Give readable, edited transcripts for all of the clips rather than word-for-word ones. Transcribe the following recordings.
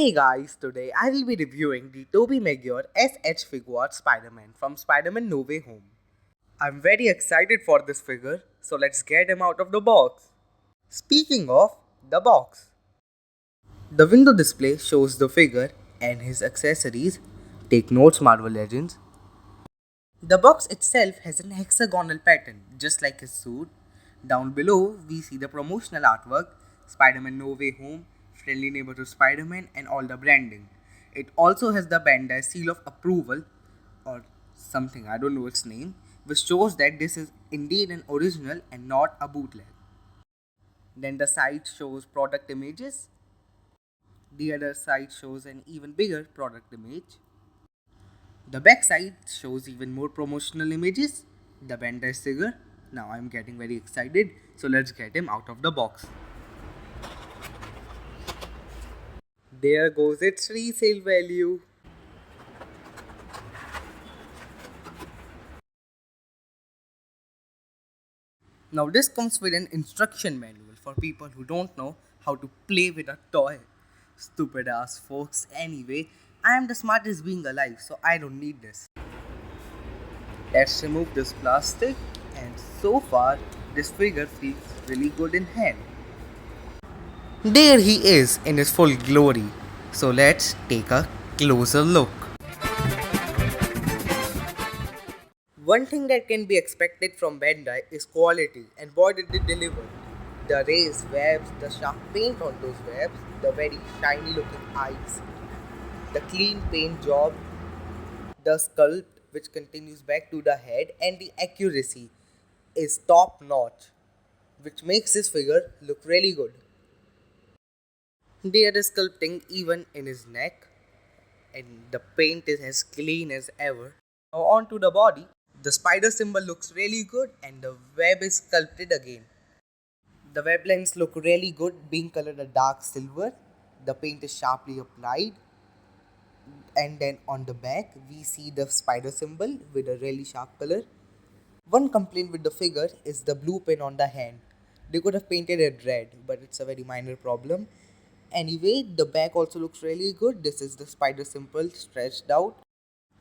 Hey guys, today I will be reviewing the Tobey Maguire SH Figuarts Spider-Man from Spider-Man No Way Home. I'm very excited for this figure, so let's get him out of the box. Speaking of the box, the window display shows the figure and his accessories. Take notes, Marvel Legends. The box itself has an hexagonal pattern, just like his suit. Down below, we see the promotional artwork, Spider-Man No Way Home, Friendly Neighborhood Spider-Man, and all the branding. It also has the Bandai seal of approval, or something, I don't know its name, which shows that this is indeed an original and not a bootleg. Then the side shows product images. The other side shows an even bigger product image. The back side shows even more promotional images. The Bandai figure. Now I'm getting very excited, so let's get him out of the box. There goes its resale value. Now this comes with an instruction manual for people who don't know how to play with a toy. Stupid ass folks. Anyway, I am the smartest being alive, so I don't need this. Let's remove this plastic, and so far this figure feels really good in hand. There he is in his full glory. So let's take a closer look. One thing that can be expected from Bandai is quality, and boy did they deliver. The raised webs, the sharp paint on those webs, the very shiny looking eyes, the clean paint job, the sculpt which continues back to the head, and the accuracy is top notch, which makes this figure look really good. They are sculpting even in his neck, and the paint is as clean as ever. Now on to the body. The spider symbol looks really good and the web is sculpted again. The web lines look really good, being colored a dark silver. The paint is sharply applied, and then on the back we see the spider symbol with a really sharp color. One complaint with the figure is the blue pin on the hand. They could have painted it red, but it's a very minor problem. Anyway, the back also looks really good. This is the spider symbol stretched out.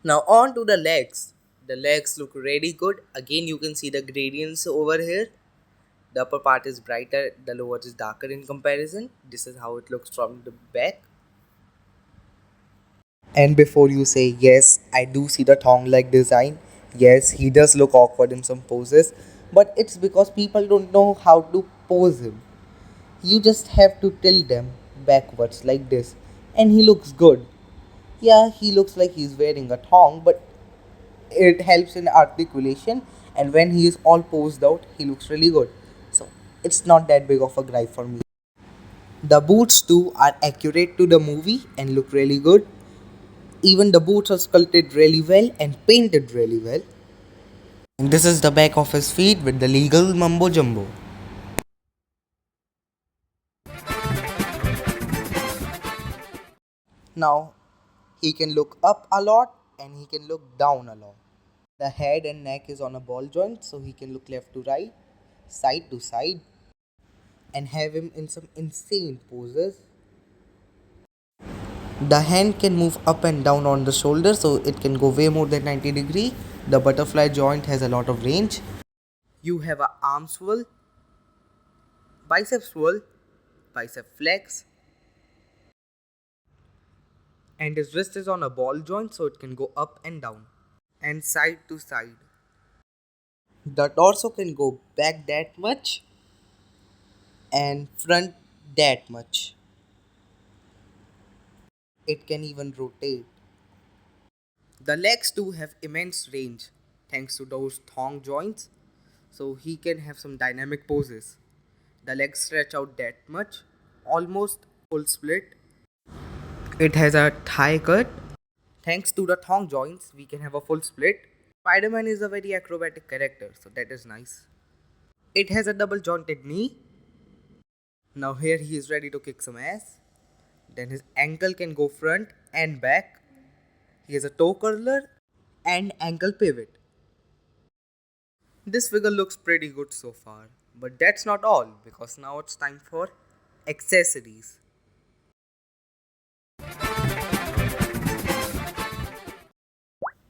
Now on to the legs. The legs look really good. Again, you can see the gradients over here. The upper part is brighter, the lower is darker in comparison. This is how it looks from the back. And before you say yes, I do see the thong like design. Yes, he does look awkward in some poses, but it's because people don't know how to pose him. You just have to tilt them backwards like this, and he looks good. Yeah, he looks like he's wearing a thong, but it helps in articulation, and when he is all posed out, he looks really good. So it's not that big of a gripe for me. The boots too are accurate to the movie and look really good. Even the boots are sculpted really well and painted really well. And this is the back of his feet with the legal mumbo jumbo. Now he can look up a lot and he can look down a lot. The head and neck is on a ball joint, so he can look left to right, side to side, and have him in some insane poses. The hand can move up and down on the shoulder, so it can go way more than 90 degree. The butterfly joint has a lot of range. You have a arm swirl, bicep swirl, bicep flex, and his wrist is on a ball joint, so it can go up and down and side to side. The torso can go back that much and front that much. It can even rotate. The legs too have immense range thanks to those thong joints, so he can have some dynamic poses. The legs stretch out that much, almost full split. It has a thigh cut. Thanks to the thong joints, we can have a full split. Spider-Man is a very acrobatic character, so that is nice. It has a double jointed knee. Now here he is ready to kick some ass. Then his ankle can go front and back. He has a toe curler and ankle pivot. This figure looks pretty good so far, but that's not all because now it's time for accessories.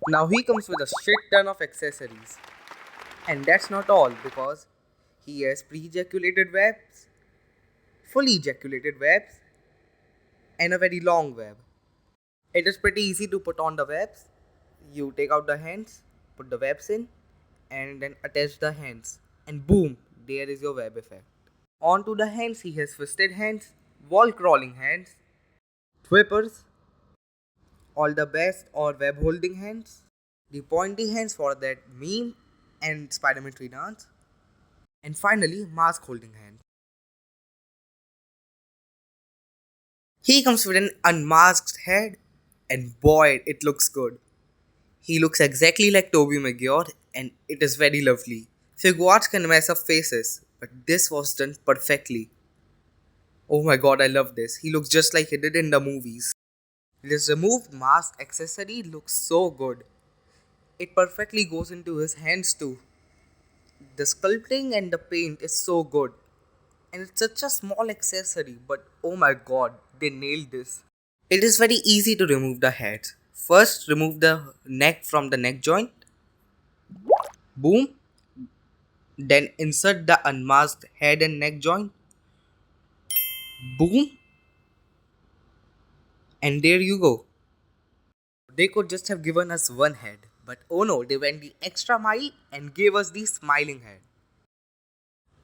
Now he comes with a shit ton of accessories. And that's not all because he has pre-ejaculated webs, fully ejaculated webs, and a very long web. It is pretty easy to put on the webs. You take out the hands, put the webs in, and then attach the hands. And boom, there is your web effect. Onto the hands, he has fisted hands, wall crawling hands, whippers, all the best or web holding hands, the pointy hands for that meme and Spider-Man 3 dance, and finally mask holding hands. He comes with an unmasked head, and boy, it looks good. He looks exactly like Tobey Maguire, and it is very lovely. Figuarts can mess up faces, but this was done perfectly. Oh my god, I love this. He looks just like he did in the movies. This removed mask accessory looks so good. It perfectly goes into his hands too. The sculpting and the paint is so good. And it's such a small accessory, but oh my god, they nailed this. It is very easy to remove the heads. First, remove the neck from the neck joint. Boom. Then insert the unmasked head and neck joint. Boom. And there you go. They could just have given us one head, but oh no, they went the extra mile and gave us the smiling head.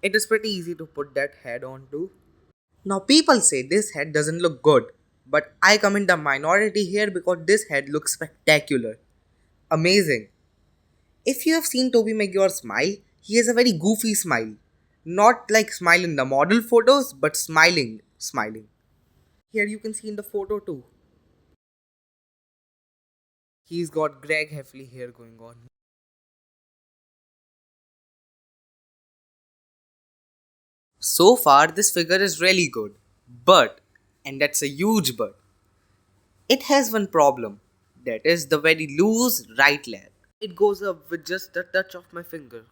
It is pretty easy to put that head on too. Now people say this head doesn't look good, but I come in the minority here because this head looks spectacular. Amazing. If you have seen Tobey Maguire smile, he has a very goofy smile. Not like smile in the model photos, but smiling. Here you can see in the photo too. He's got Greg Heffley hair going on. So far, this figure is really good. But, and that's a huge but, it has one problem. That is the very loose right leg. It goes up with just the touch of my finger.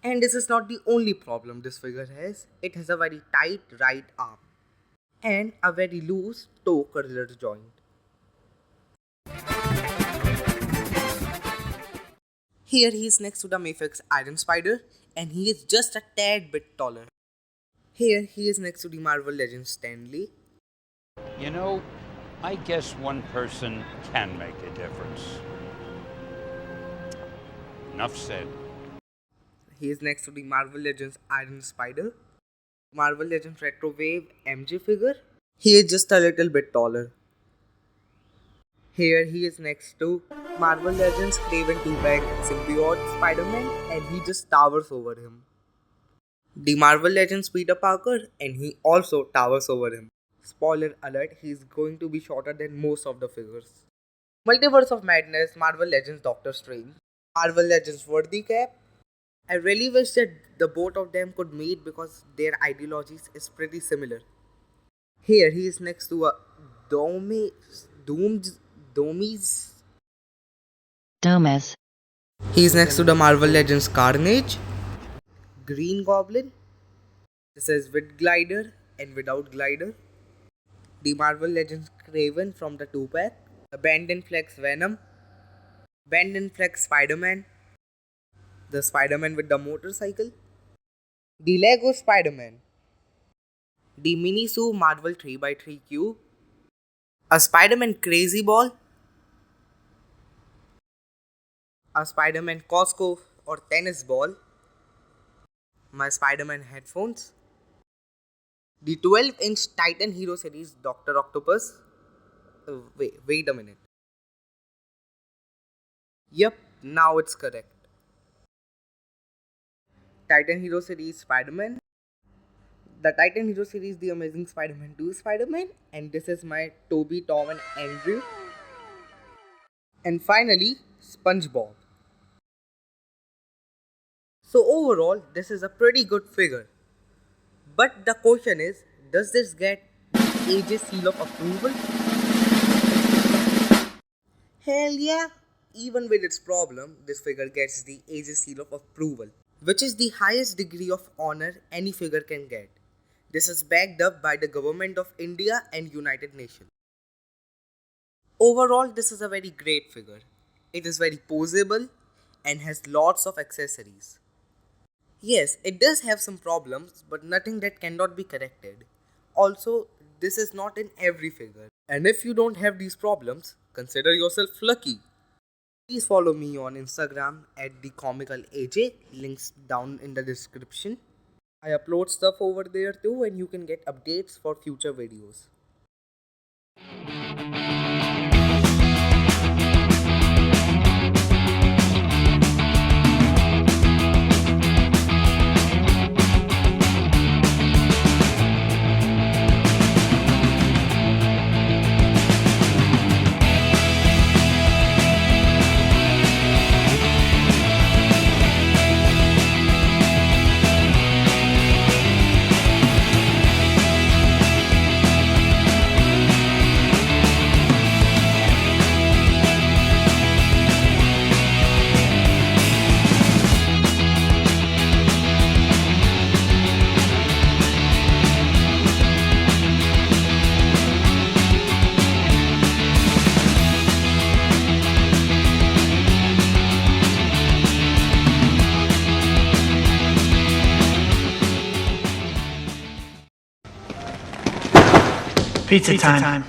And this is not the only problem this figure has. It has a very tight right arm and a very loose toe curler joint. Here he is next to the Mayfix Iron Spider and he is just a tad bit taller. Here he is next to the Marvel Legends Stan Lee. You know, I guess one person can make a difference. Enough said. He is next to the Marvel Legends Iron Spider, Marvel Legends Retro Wave MJ figure. He is just a little bit taller. Here he is next to Marvel Legends Craven 2-Bag Symbiote Spider-Man and he just towers over him. The Marvel Legends Peter Parker and he also towers over him. Spoiler alert, he is going to be shorter than most of the figures. Multiverse of Madness, Marvel Legends Doctor Strange, Marvel Legends Worthy Cap. I really wish that the both of them could meet because their ideologies is pretty similar. Here he is next to a Domies. He is next to the Marvel Legends Carnage, Green Goblin. This is with glider and without glider. The Marvel Legends Craven from the 2-pack, the Bend and Flex Venom, Bend and Flex Spider-Man, the Spider-Man with the motorcycle, the Lego Spider-Man, the Miniso Marvel 3x3 Cube, a Spider-Man Crazy Ball, a Spider-Man Costco or tennis ball, my Spider-Man headphones, the 12-inch Titan Hero Series Dr. Octopus. Wait a minute. Yep, now it's correct. Titan Hero Series Spider-Man, the Titan Hero Series The Amazing Spider-Man 2 Spider-Man, and this is my Toby, Tom and Andrew. And finally, SpongeBob. So overall, this is a pretty good figure. But the question is, does this get AJ's seal of approval? Hell yeah! Even with its problem, this figure gets the AJ's seal of approval, which is the highest degree of honor any figure can get. This is backed up by the government of India and United Nations. Overall, this is a very great figure. It is very posable and has lots of accessories. Yes, it does have some problems, but nothing that cannot be corrected. Also, this is not in every figure. And if you don't have these problems, consider yourself lucky. Please follow me on Instagram at the Comical AJ, links down in the description. I upload stuff over there too, and you can get updates for future videos. Pizza time.